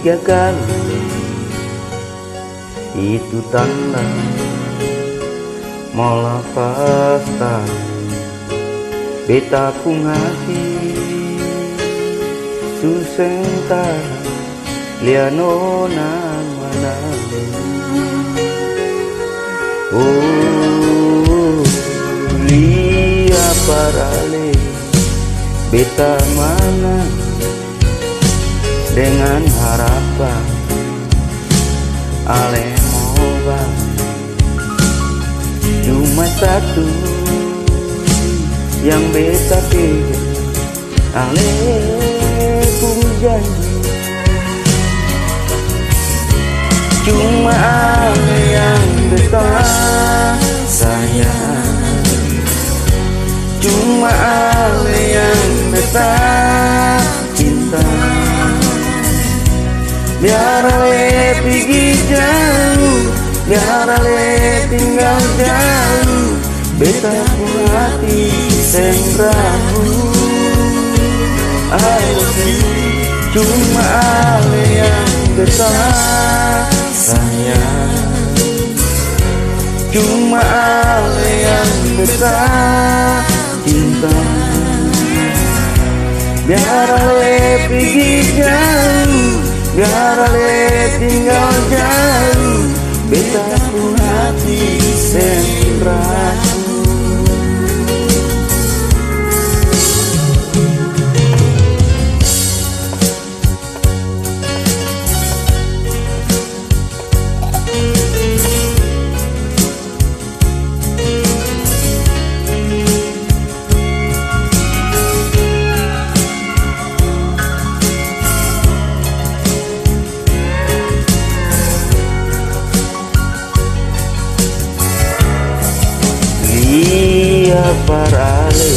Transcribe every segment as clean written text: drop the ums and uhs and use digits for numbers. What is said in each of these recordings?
3 kali, itu tanda mau lepas tali. Beta pun hati susenta lianona mana. Oh, lia parale beta mana dengan harapan ale moba cuma satu yang beta pilih, ale pun janji cuma ale yang beta sayang, cuma ale yang beta cinta. Biar ale pergi jauh, biar ale tinggal jauh, beta pun hati seng ragu. Cuma ale yang beta sayang, cuma ale yang beta cinta. Biar ale pergi jauh, biar ale tinggal jauh, beta pun hati seng ragu. Iya parale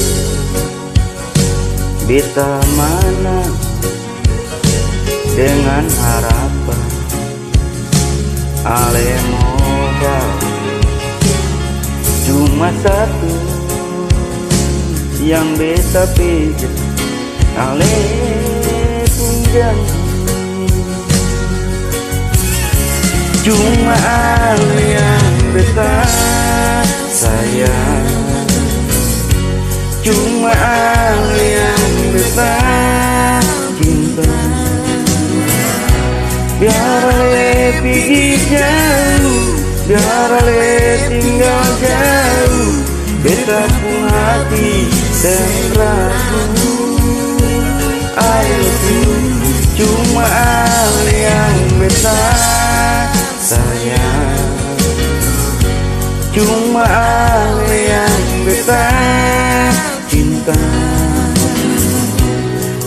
beta mana dengan harapan ale moga cuma satu yang beta pikir, ale pun janji cuma ale yang beta sayang, cuma ale yang beta cinta. Biar ale pergi jauh, biar ale tinggal jauh, beta pun hati seng ragu. I love you, cuma ale yang beta sayang, cuma ale yang beta cinta.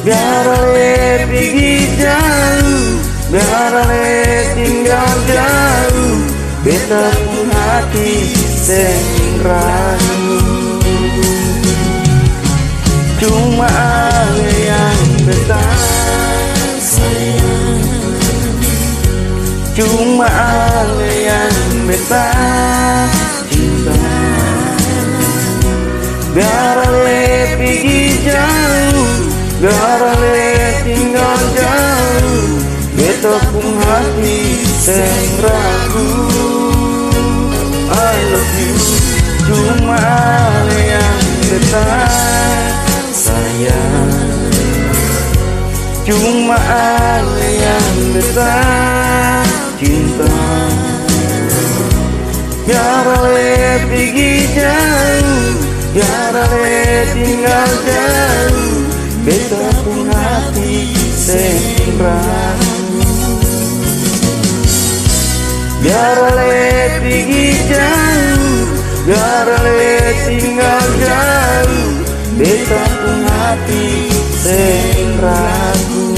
Biar ale pergi jauh, biar ale tinggal jauh, beta pun hati seng ragu. Cuma ale yang beta sayang, cuma ale yang beta cinta. Biar ale pergi jauh, biar ale tinggal jauh, beta pun hati seng ragu. I love you, cuma ale yang beta sayang, cuma ale yang beta cinta. Biar ale pergi jauh, biar ale tinggal jauh, beta pun hati seng ragu. Biar ale pergi jauh, biar ale tinggal jauh, beta pun hati seng ragu.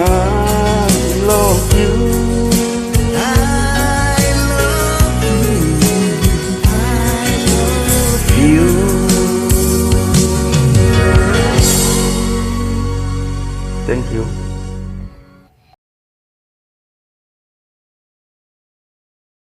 I love you, I love you. Thank you.